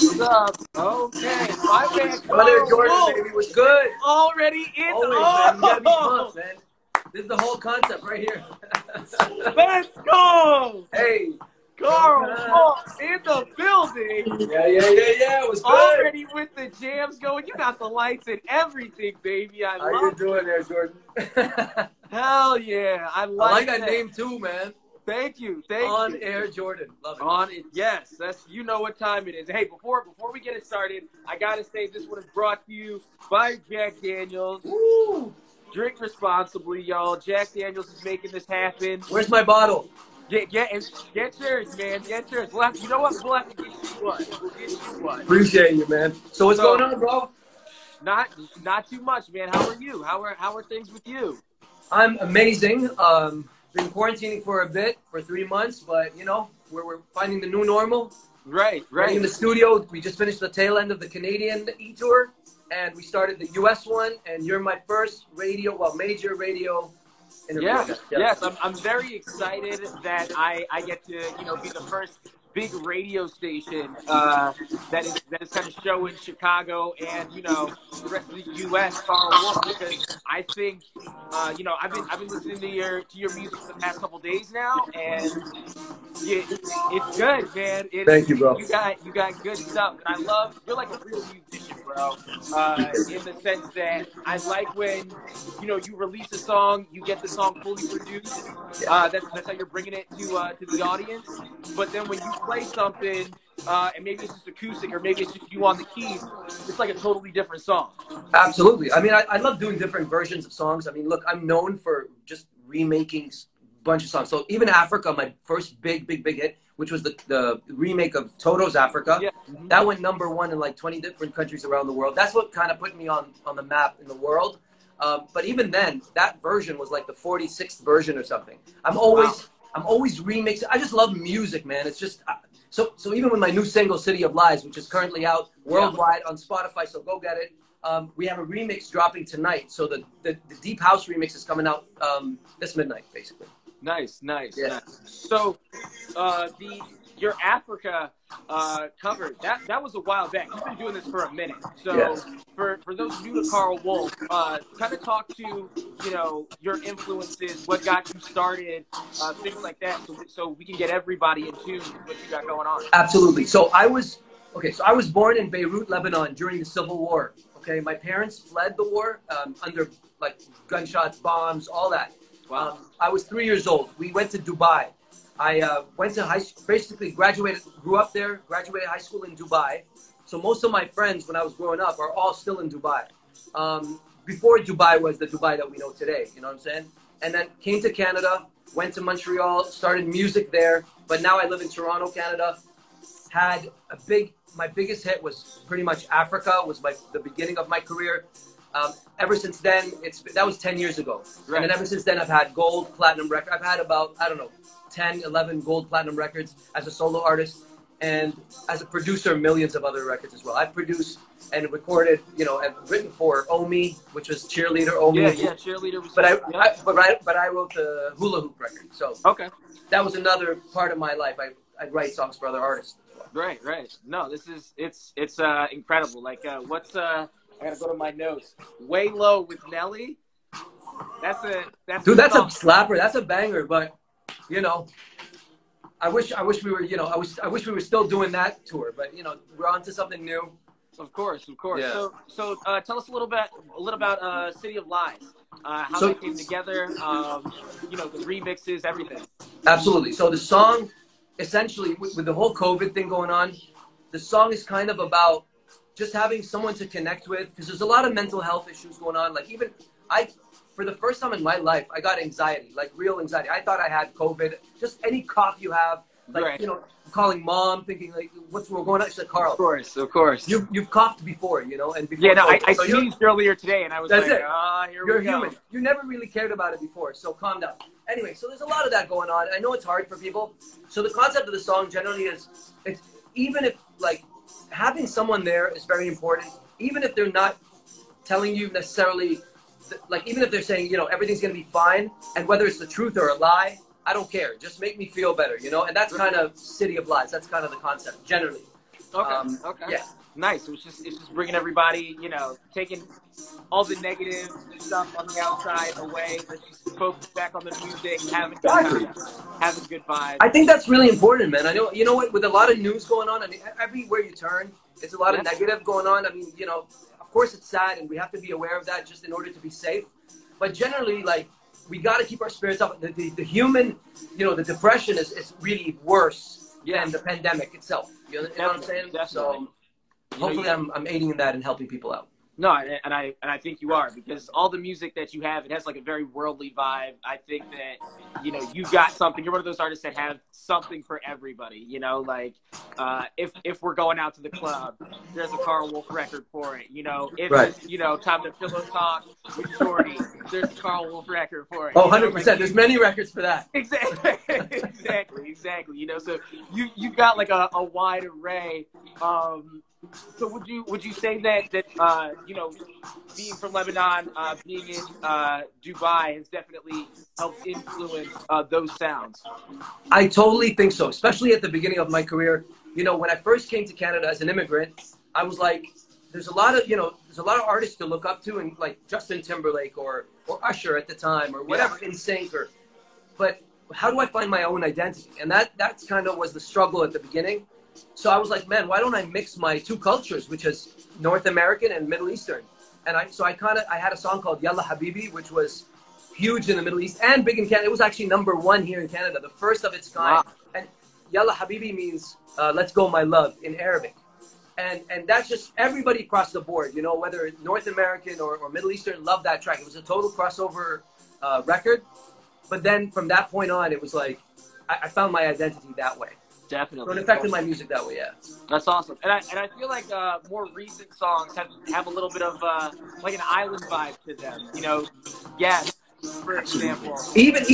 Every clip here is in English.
What's up? Okay, my man Brother Carl Jordan, Wolf baby, what's good? already in. Always, man. You gotta be pumped, man. This is the whole concept right here. Let's go! Hey. Carl Wolf in the building. Yeah. What's good? Already with the jams going. You got the lights and everything, baby. I How love you doing there, Jordan? Hell yeah. I like that name too, man. Thank you. On Air Jordan. Love it. On it, yes. That's, you know what time it is. Hey, before we get it started, I gotta say this one is brought to you by Jack Daniels. Woo! Drink responsibly, y'all. Jack Daniels is making this happen. Where's my bottle? Get yours, man. Get yours. You know what? We'll have to get you one. We'll get you one. Appreciate you, man. So what's going on, bro? Not too much, man. How are you? How are things with you? I'm amazing. Been quarantining for a bit, for 3 months, but you know, we're finding the new normal. Right. In the studio, we just finished the tail end of the Canadian e-tour, and we started the US one, and you're my first major radio interview. Yes. I'm very excited that I get to, be the first big radio station that is kind of show in Chicago and the rest of the U.S. Carl Wolf, because I think I've been listening to your music for the past couple days now, and it's good, man. Thank you, bro. You got good stuff, and you're like a real musician, bro. In the sense that I like when you release a song, you get the song fully produced. That's how you're bringing it to the audience. But then when you play something, and maybe it's just acoustic, or maybe it's just you on the keys, it's like a totally different song. Absolutely. I mean, I love doing different versions of songs. I mean, look, I'm known for just remaking a bunch of songs. So even Africa, my first big hit, which was the remake of Toto's Africa, that went #1 in like 20 different countries around the world. That's what kind of put me on the map in the world. But even then, that version was like the 46th version or something. I'm always remixing. I just love music, man. It's just so even with my new single "City of Lies," which is currently out worldwide on Spotify, so go get it. We have a remix dropping tonight. So the Deep House remix is coming out this midnight, basically. Nice. Yeah. So your Africa cover, that was a while back. You've been doing this for a minute. So for those new to Carl Wolf, kind of talk to your influences, what got you started, things like that, so we can get everybody in tune with what you got going on. Absolutely. So I was born in Beirut, Lebanon during the Civil War. Okay, my parents fled the war under like gunshots, bombs, all that. Wow. I was 3 years old. We went to Dubai. I went to basically grew up there, graduated high school in Dubai. So most of my friends when I was growing up are all still in Dubai. Before Dubai was the Dubai that we know today, you know what I'm saying? And then came to Canada, went to Montreal, started music there. But now I live in Toronto, Canada. My biggest hit was pretty much Africa, was the beginning of my career. Ever since then, that was 10 years ago. Right. And then ever since then, I've had gold, platinum record. I've had about, 10, 11 gold, platinum records as a solo artist. And as a producer, millions of other records as well. I've produced and recorded, I've written for Omi, which was Cheerleader Omi. Yeah, Cheerleader. But I wrote the Hula Hoop record. So that was another part of my life. I write songs for other artists as well. Right. No, it's incredible. Like, I gotta go to my notes. Way Low with Nelly. That's a slapper. That's a banger. But I wish we were. I wish we were still doing that tour. But we're on to something new. Of course. Yeah. So tell us a little about City of Lies. How they came together. The remixes, everything. Absolutely. So the song, essentially, with the whole COVID thing going on, the song is kind of about just having someone to connect with, because there's a lot of mental health issues going on. Like for the first time in my life, I got anxiety, like real anxiety. I thought I had COVID. Just any cough you have, like, calling mom, thinking like, what's going on? She's like, Carl. Of course. You've coughed before, and before. Yeah, no, I sneezed earlier today, and I was here we go. Human. You never really cared about it before, so calm down. Anyway, so there's a lot of that going on. I know it's hard for people. So the concept of the song generally is, it's even if like, having someone there is very important, even if they're not telling you necessarily, like even if they're saying, everything's going to be fine, and whether it's the truth or a lie, I don't care. Just make me feel better, And that's kind of City of Lies. That's kind of the concept, generally. Okay. Okay. Yeah. Nice. So it's just bringing everybody, you know, taking all the negative stuff on the outside away. Let's just focus back on the music, having good Exactly. time, having good vibes. I think that's really important, man. I know, you know what, with a lot of news going on, I mean, everywhere you turn, it's a lot of Yeah. negative going on. I mean, you know, of course it's sad and we have to be aware of that just in order to be safe. But generally, like, we got to keep our spirits up. The human, you know, the depression is really worse than the pandemic itself. You know what I'm saying? Definitely. So hopefully I'm aiding in that and helping people out. No, and I think you are, because all the music that you have, it has like a very worldly vibe. I think that, you know, you got something. You're one of those artists that have something for everybody. You know, like if we're going out to the club, there's a Carl Wolf record for it. You know, if it's, you know, time to pillow talk with Shorty, there's a Carl Wolf record for it. Oh, 100%. Like, there's many records for that. Exactly. Exactly. You know, so you've got like a wide array. So would you say that you know, being from Lebanon, being in Dubai has definitely helped influence those sounds? I totally think so, especially at the beginning of my career. You know, when I first came to Canada as an immigrant, I was like, there's a lot of artists to look up to, and like Justin Timberlake or Usher at the time or whatever, NSYNC, but how do I find my own identity? And that's kind of was the struggle at the beginning. So I was like, man, why don't I mix my two cultures, which is North American and Middle Eastern? And I had a song called Yalla Habibi, which was huge in the Middle East and big in Canada. It was actually #1 here in Canada, the first of its kind. Wow. And Yalla Habibi means let's go, my love, in Arabic. And that's just everybody across the board, you know, whether North American or Middle Eastern, loved that track. It was a total crossover record. But then from that point on, it was like I found my identity that way. Definitely. So it affected my music that way, yeah. That's awesome. And I feel like more recent songs have a little bit of like an island vibe to them. You know, Yes, for example. Even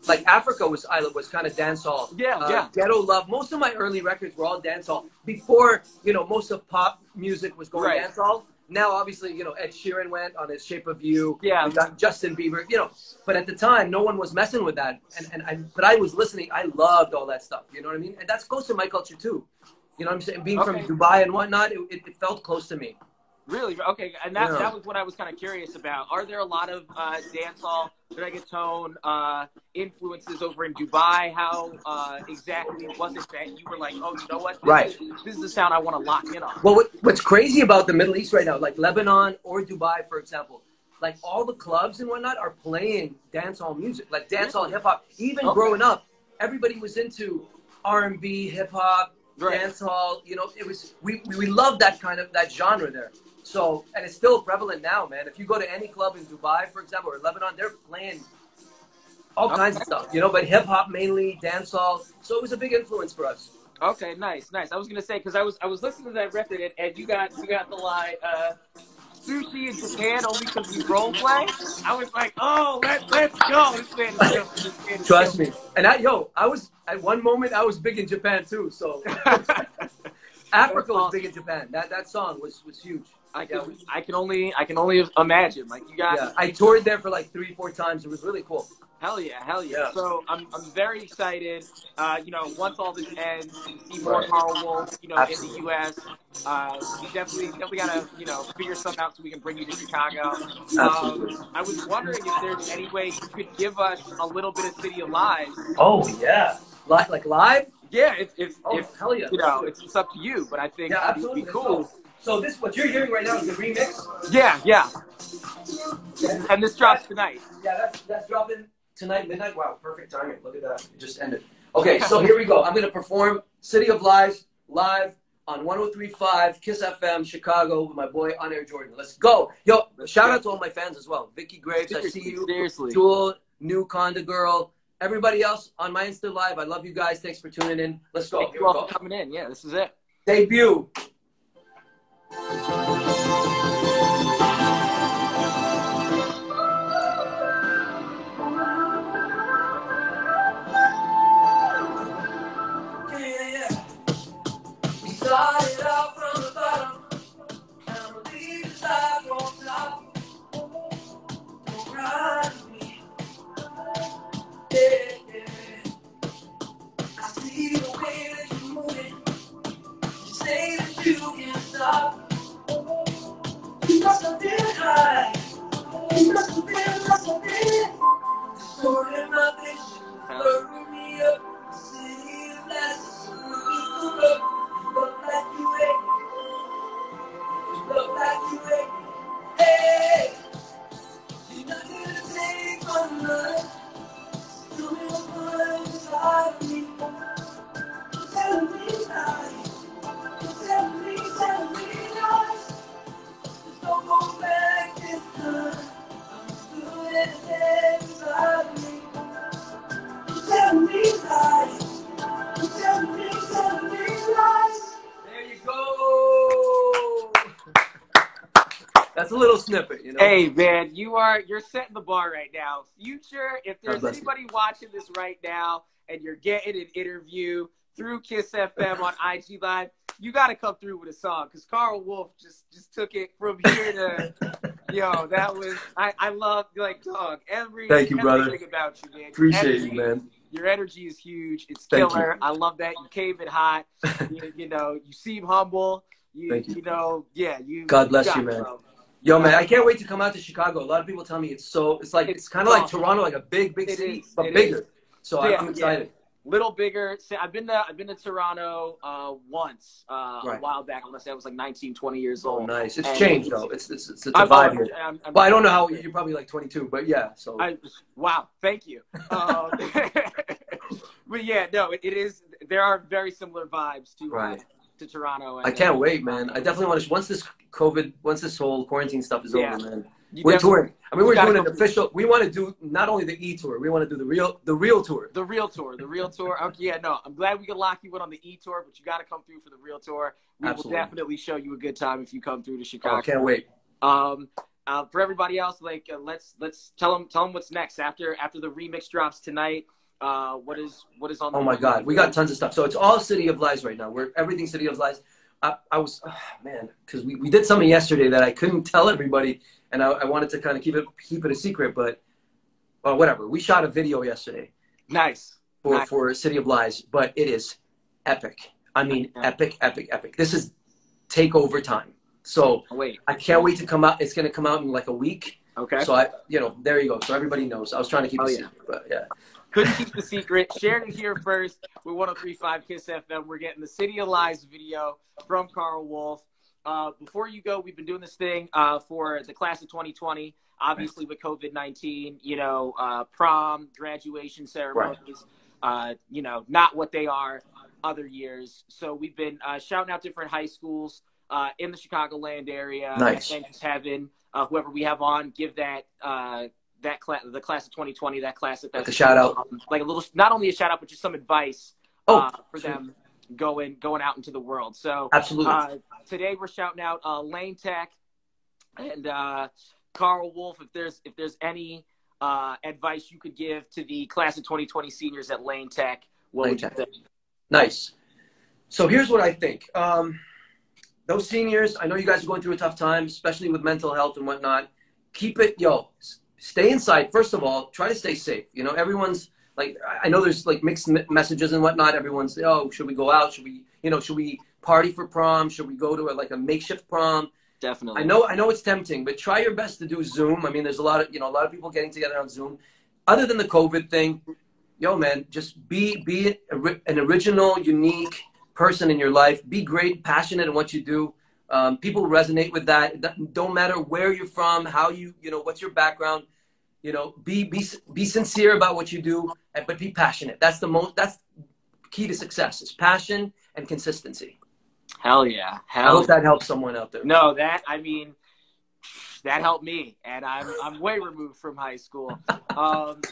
like Africa was kind of dancehall. Yeah. Ghetto Love. Most of my early records were all dancehall. Before, you know, most of pop music was going dancehall. Now, obviously, you know, Ed Sheeran went on his Shape of You. Yeah. We got Justin Bieber, you know. But at the time, no one was messing with that. But I was listening. I loved all that stuff. You know what I mean? And that's close to my culture, too. You know what I'm saying? Being from Dubai and whatnot, it felt close to me. Really? Okay. And that was what I was kind of curious about. Are there a lot of dancehall, reggaeton influences over in Dubai? How exactly was it that you were like, oh, you know what? This is the sound I want to lock in on. Well, what's crazy about the Middle East right now, like Lebanon or Dubai, for example, like all the clubs and whatnot are playing dancehall music, like dancehall hip hop. Even growing up, everybody was into R&B, hip hop, dancehall. You know, it was we loved that genre there. So, and it's still prevalent now, man. If you go to any club in Dubai, for example, or Lebanon, they're playing all kinds of stuff, you know, but hip hop mainly, dancehall. So it was a big influence for us. Okay, nice. I was gonna say, because I was listening to that record, and you got the line sushi in Japan only because we role play. I was like, oh, let's go. This man is Trust me. And I was at one moment I was big in Japan too. So Africa was big in Japan. That song was huge. I can only imagine. Like you got. Yeah, I toured there for like 3-4 times. It was really cool. Hell yeah. So I'm very excited. You know, once all this ends, to see more Carl Wolf, you know, in the U.S. We definitely gotta, you know, figure something out so we can bring you to Chicago. I was wondering if there's any way you could give us a little bit of City of Lies. Oh yeah, like live? Yeah, if hell yeah. You know, it's up to you, but I think it would be cool. So this, what you're hearing right now is the remix? Yeah. And this drops tonight. Yeah, that's dropping tonight, midnight. Wow, perfect timing. Look at that. It just ended. Okay, so here we go. I'm going to perform City of Lies live on 103.5 KISS FM Chicago with my boy On Air Jordan. Let's go. Yo, shout out to all my fans as well. Vicky Graves, I see you. Seriously. Jewel, New Conda Girl. Everybody else on my Insta Live, I love you guys. Thanks for tuning in. Let's go. Thank you all for coming in. Yeah, this is it. Debut. Started out from the bottom, and I'm gonna leave the top on top. Don't ride with me, yeah. I see the way that you're moving, That's a little snippet, you know. Hey man, you're setting the bar right now. Future, if there's anybody watching this right now and you're getting an interview through Kiss FM on IG Live, you got to come through with a song, because Carl Wolf just took it from here to, yo, that was, I love, like, dog, Thank you, brother. everything about you, man. Appreciate you, man. Your energy is huge. It's Thank killer. you. I love that. You came in hot. you know, you seem humble. Thank you. You know, yeah. You. God bless you, man. Bro. Yo, man, I can't wait to come out to Chicago. A lot of people tell me it's kind of like Toronto, like a big city, but bigger. So I'm excited. Little bigger. I've been to Toronto once a while back. I want to say I was like 19, 20 years old. Oh, nice. It's changed though. It's a vibe here. Well, I don't know how you're probably like 22, but yeah. So. Wow. Thank you. But yeah, no, it is. There are very similar vibes to Toronto. And, I can't wait, man. I definitely want to. Once this whole quarantine stuff is over, man. We're touring. I mean, we're doing an official. We want to do not only the E tour. We want to do the real tour. The real tour. Okay, yeah, no, I'm glad we could lock you in on the E tour, but you got to come through for the real tour. We will definitely show you a good time if you come through to Chicago. I can't wait. For everybody else, like, let's tell them what's next after the remix drops tonight. What is on the Oh my God, we got tons of stuff. So it's all City of Lies right now. Everything City of Lies. I was, man, because we did something yesterday that I couldn't tell everybody, and I wanted to kind of keep it a secret, but whatever. We shot a video yesterday. Nice. For City of Lies, but it is epic. I mean, epic. This is takeover time. So I can't wait to come out. It's going to come out in like a week. Okay. So there you go. So everybody knows. I was trying to keep it secret, but yeah. Couldn't keep the secret. Shared it here first with 103.5 KISS FM. We're getting the City of Lies video from Carl Wolf. Before you go, we've been doing this thing for the class of 2020, obviously with COVID-19, prom, graduation ceremonies, not what they are other years. So we've been shouting out different high schools in the Chicagoland area. Nice. And just having whoever we have on give that the class of 2020, that class like a shout out, like a little, not only a shout out, but just some advice for them going out into the world. So absolutely. Today we're shouting out Lane Tech and Carl Wolf. If there's any advice you could give to the class of 2020 seniors at Lane Tech, what would you think? Nice. So here's what I think. Those seniors, I know you guys are going through a tough time, especially with mental health and whatnot. Keep it, stay inside. First of all, try to stay safe. Everyone's like, I know there's like mixed messages and whatnot. Everyone's, should we go out? Should we party for prom? Should we go to a makeshift prom? Definitely. I know it's tempting, but try your best to do Zoom. I mean, there's a lot of people getting together on Zoom. Other than the COVID thing, man, just be an original, unique person in your life. Be great, passionate in what you do. People resonate with that. Don't matter where you're from, how what's your background. Be sincere about what you do, but be passionate. That's key to success. Is passion and consistency. Hell yeah. I hope that helps someone out there. No, that helped me, and I'm way removed from high school.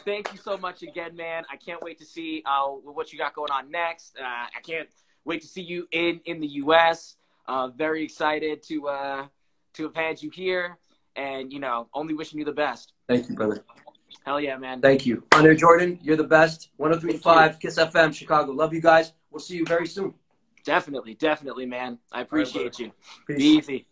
Thank you so much again, man. I can't wait to see what you got going on next. I can't wait to see you in the U.S. Very excited to have had you here, and only wishing you the best. Thank you, brother. Hell yeah, man. Thank you. Andre Jordan, you're the best. 103.5 KISS FM, Chicago. Love you guys. We'll see you very soon. Definitely, man. I appreciate you. Peace. Be easy.